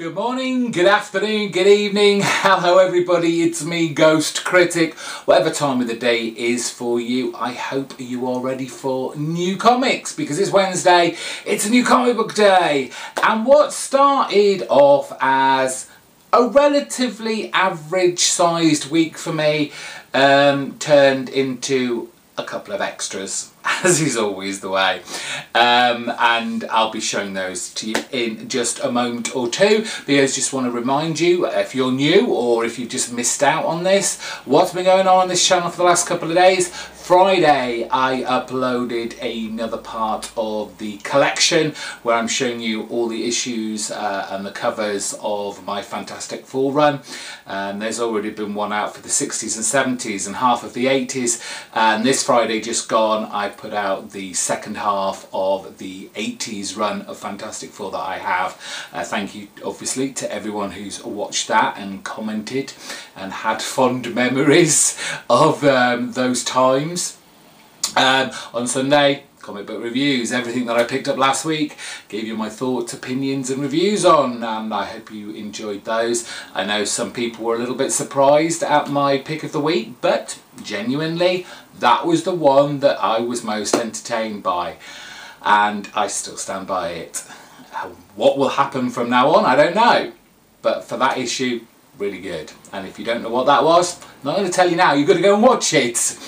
Good morning, good afternoon, good evening, hello everybody, it's me, GhostCritic. Whatever time of the day is for you, I hope you are ready for new comics, because it's Wednesday, it's a new comic book day. And what started off as a relatively average sized week for me turned into a couple of extras, as is always the way, and I'll be showing those to you in just a moment or two, because I just want to remind you, if you're new or if you've just missed out on this, what's been going on this channel for the last couple of days. Friday I uploaded another part of the collection where I'm showing you all the issues and the covers of my Fantastic Four run. There's already been one out for the 60s and 70s and half of the 80s, and this Friday just gone I put out the second half of the 80s run of Fantastic Four that I have. Thank you obviously to everyone who's watched that and commented and had fond memories of those times. On Sunday, comic book reviews, everything that I picked up last week, gave you my thoughts, opinions and reviews on, and I hope you enjoyed those. I know some people were a little bit surprised at my pick of the week, but genuinely that was the one that I was most entertained by, and I still stand by it. What will happen from now on, I don't know, but for that issue, really good. And if you don't know what that was, I'm not going to tell you now, you've got to go and watch it.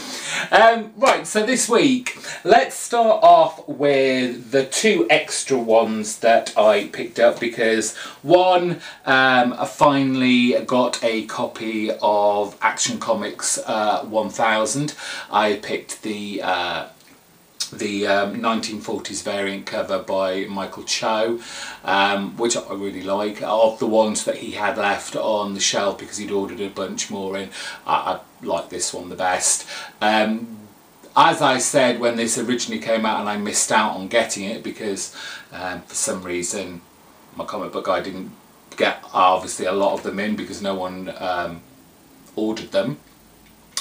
Right, so this week, let's start off with the two extra ones that I picked up, because one, I finally got a copy of Action Comics 1000. I picked the 1940s variant cover by Michael Cho, which I really like, of the ones that he had left on the shelf, because he'd ordered a bunch more in. I like this one the best. As I said when this originally came out, and I missed out on getting it because for some reason my comic book guy didn't get obviously a lot of them in because no one ordered them,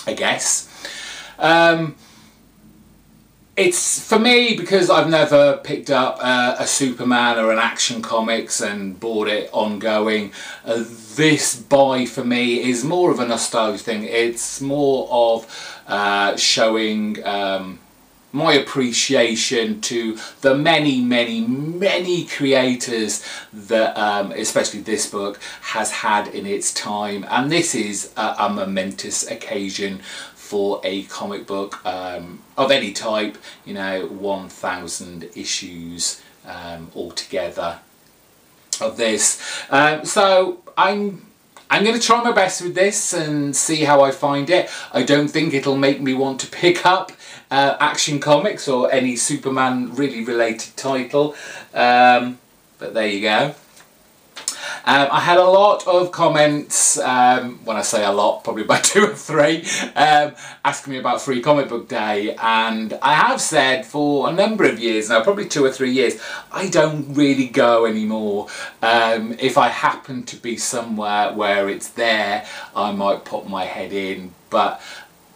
I guess. It's, for me, because I've never picked up a Superman or an Action Comics and bought it ongoing, this buy for me is more of a nostalgia thing. It's more of showing my appreciation to the many creators that especially this book has had in its time, and this is a momentous occasion for a comic book of any type, you know, 1000 issues altogether of this. So I'm going to try my best with this and see how I find it. I don't think it'll make me want to pick up Action Comics or any Superman really related title, but there you go. I had a lot of comments, when I say a lot, probably about 2 or 3, asking me about Free Comic Book Day, and I have said for a number of years now, probably 2 or 3 years, I don't really go anymore. If I happen to be somewhere where it's there, I might pop my head in, but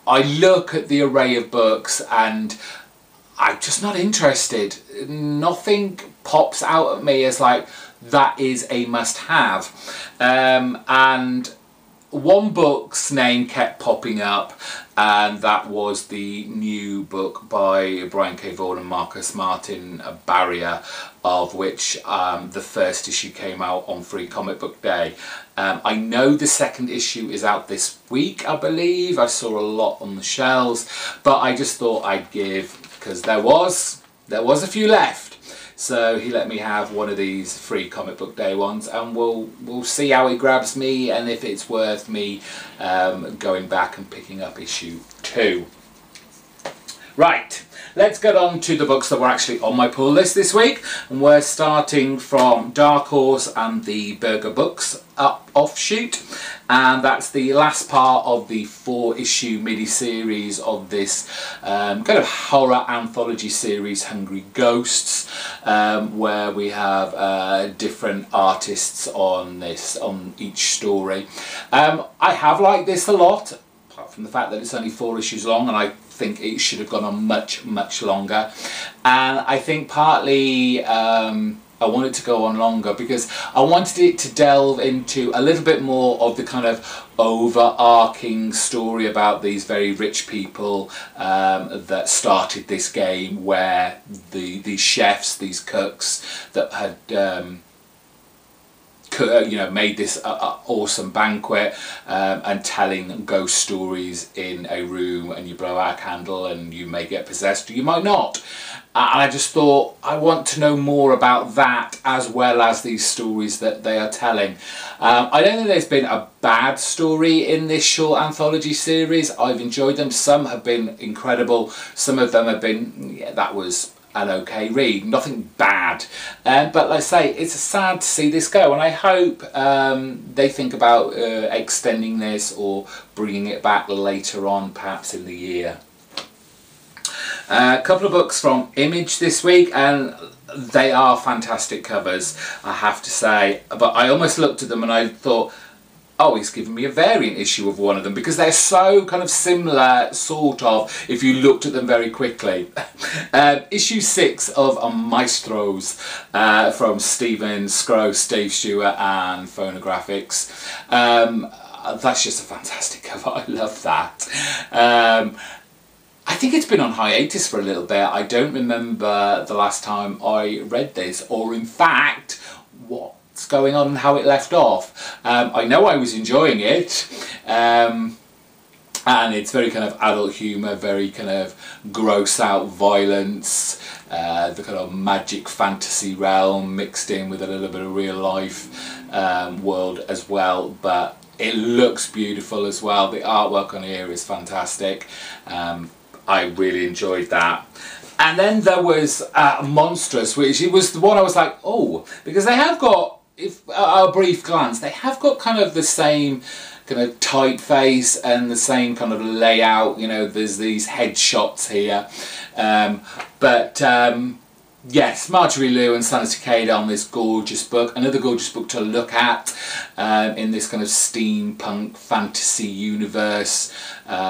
I look at the array of books and I'm just not interested. Nothing pops out at me as like, that is a must-have, and one book's name kept popping up, and that was the new book by Brian K. Vaughan and Marcus Martin, Barrier, of which the first issue came out on Free Comic Book Day. I know the second issue is out this week, I believe. I saw a lot on the shelves, but I just thought I'd give, because there was a few left. So he let me have one of these Free Comic Book Day ones, and we'll see how it grabs me and if it's worth me going back and picking up issue 2. Right, let's get on to the books that were actually on my pull list this week, and we're starting from Dark Horse and the Burger Books offshoot, and that's the last part of the 4-issue mini-series of this kind of horror anthology series, Hungry Ghosts, where we have different artists on each story. I have liked this a lot, apart from the fact that it's only 4 issues long, and I think it should have gone on much longer. And I think partly I wanted to go on longer because I wanted it to delve into a little bit more of the kind of overarching story about these very rich people that started this game, where these chefs, these cooks that had made this awesome banquet and telling ghost stories in a room, and you blow out a candle and you may get possessed or you might not. And I just thought, I want to know more about that as well as these stories that they are telling. I don't think there's been a bad story in this short anthology series. I've enjoyed them. Some have been incredible. Some of them have been, yeah, that was an okay read. Nothing bad. But like I say, it's sad to see this go. And I hope they think about extending this or bringing it back later on, perhaps in the year. A couple of books from Image this week, and they are fantastic covers, I have to say. But I almost looked at them and I thought, oh, he's given me a variant issue of one of them, because they're so kind of similar, sort of, if you looked at them very quickly. Issue 6 of Maestros from Stephen Scrow, Steve Stewart and Phonographics. That's just a fantastic cover. I love that. I think it's been on hiatus for a little bit. I don't remember the last time I read this, or in fact what's going on and how it left off. I know I was enjoying it, and it's very kind of adult humour, very kind of gross out violence, the kind of magic fantasy realm mixed in with a little bit of real life world as well, but it looks beautiful as well. The artwork on here is fantastic. I really enjoyed that. And then there was Monstrous, which it was the one I was like, oh, because they have got, if a brief glance, they have got kind of the same kind of typeface and the same kind of layout. You know, there's these headshots here, yes, Marjorie Liu and Sana Takeda on this gorgeous book. Another gorgeous book to look at in this kind of steampunk fantasy universe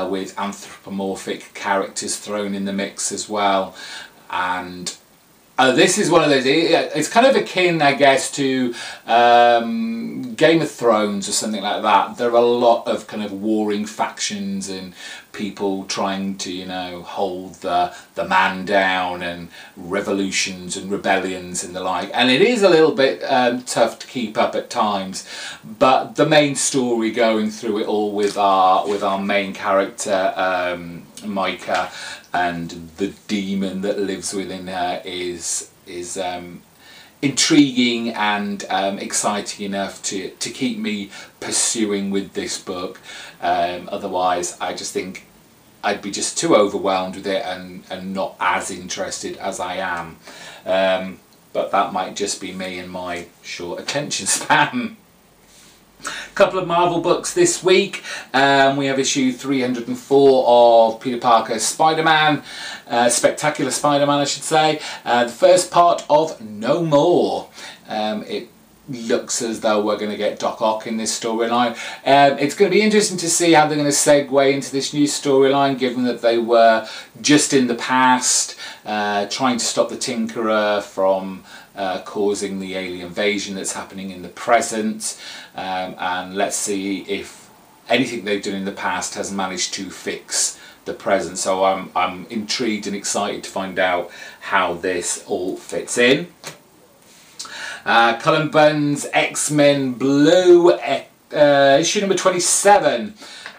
with anthropomorphic characters thrown in the mix as well. And this is one of those, it's kind of akin, I guess, to Game of Thrones or something like that. There are a lot of kind of warring factions and people trying to, you know, hold the man down, and revolutions and rebellions and the like. And it is a little bit tough to keep up at times, but the main story going through it all with our main character, Micah, and the demon that lives within her is intriguing and exciting enough to keep me pursuing with this book. Otherwise, I just think I'd be just too overwhelmed with it and not as interested as I am. But that might just be me and my short attention span. Couple of Marvel books this week. We have issue 304 of Peter Parker's Spider-Man, Spectacular Spider-Man I should say, the first part of No More. It looks as though we're going to get Doc Ock in this storyline. It's going to be interesting to see how they're going to segue into this new storyline, given that they were just in the past trying to stop the Tinkerer from causing the alien invasion that's happening in the present, and let's see if anything they've done in the past has managed to fix the present. So I'm intrigued and excited to find out how this all fits in. Cullen Bunn's X-Men Blue, issue number 27.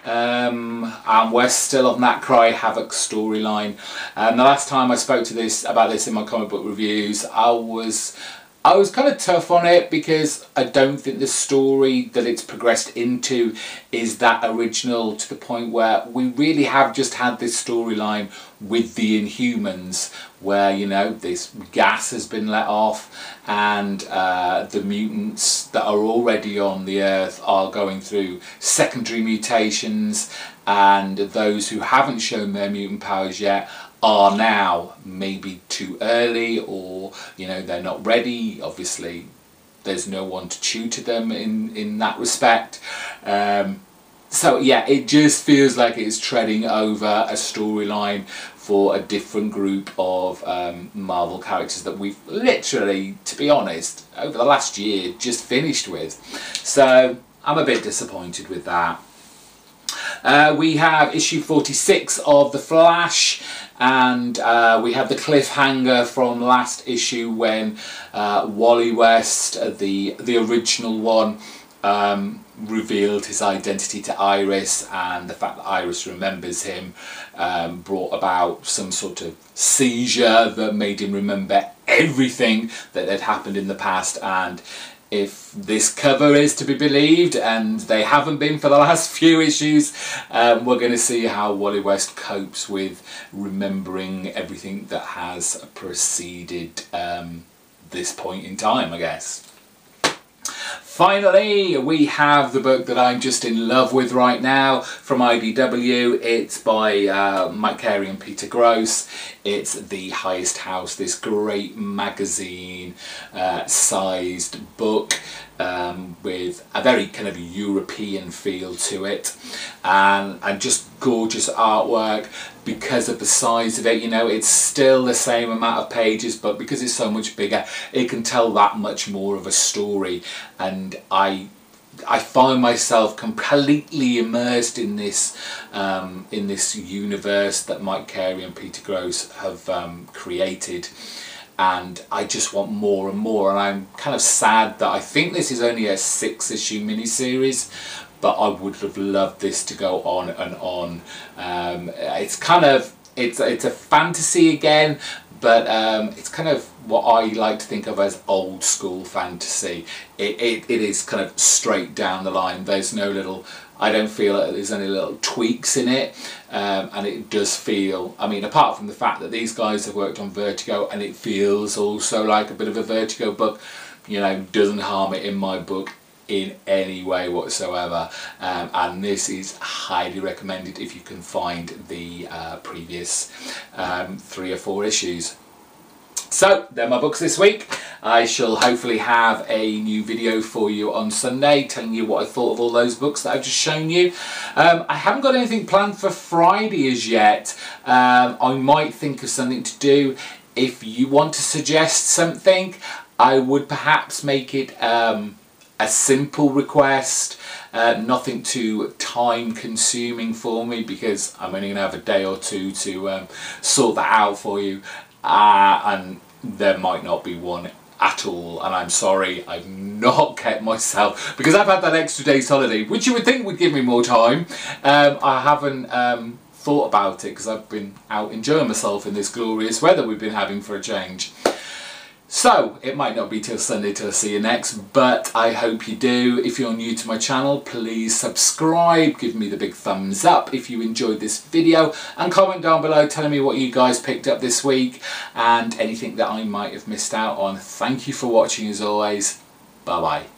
And we're still on that Cry Havoc storyline. The last time I spoke about this in my comic book reviews, I was kind of tough on it, because I don't think the story that it's progressed into is that original, to the point where we really have just had this storyline with the Inhumans, where, you know, this gas has been let off, and the mutants that are already on the Earth are going through secondary mutations, and those who haven't shown their mutant powers yet are now maybe too early, or, you know, they're not ready. Obviously there's no one to tutor them in that respect. So yeah, it just feels like it's treading over a storyline for a different group of Marvel characters that we've literally, to be honest, over the last year just finished with. So I'm a bit disappointed with that. We have issue 46 of The Flash, and we have the cliffhanger from last issue when Wally West, the original one, revealed his identity to Iris, and the fact that Iris remembers him brought about some sort of seizure that made him remember everything that had happened in the past. And if this cover is to be believed, and they haven't been for the last few issues, we're going to see how Wally West copes with remembering everything that has preceded this point in time, I guess. Finally, we have the book that I'm just in love with right now from IDW. It's by Mike Carey and Peter Gross. It's The Highest House, this great magazine sized book with a very kind of European feel to it, and just gorgeous artwork. Because of the size of it, you know, it's still the same amount of pages, but because it's so much bigger, it can tell that much more of a story. And I find myself completely immersed in this universe that Mike Carey and Peter Gross have created, and I just want more and more. And I'm kind of sad that I think this is only a 6-issue miniseries, but I would have loved this to go on and on. It's kind of, it's a fantasy again, but it's kind of what I like to think of as old school fantasy. It is kind of straight down the line. There's no little, I don't feel like there's any little tweaks in it, and it does feel, I mean, apart from the fact that these guys have worked on Vertigo, and it feels also like a bit of a Vertigo book, you know, doesn't harm it in my book in any way whatsoever. And this is highly recommended if you can find the previous 3 or 4 issues. So they're my books this week. I shall hopefully have a new video for you on Sunday telling you what I thought of all those books that I've just shown you. I haven't got anything planned for Friday as yet. I might think of something to do. If you want to suggest something, I would perhaps make it a simple request, nothing too time consuming for me, because I'm only going to have a day or two to sort that out for you, and there might not be one at all, and I'm sorry I've not kept myself, because I've had that extra day's holiday, which you would think would give me more time. I haven't thought about it because I've been out enjoying myself in this glorious weather we've been having for a change. So it might not be till Sunday till I see you next, but I hope you do. If you're new to my channel, please subscribe, give me the big thumbs up if you enjoyed this video, and comment down below telling me what you guys picked up this week and anything that I might have missed out on. Thank you for watching as always. Bye bye.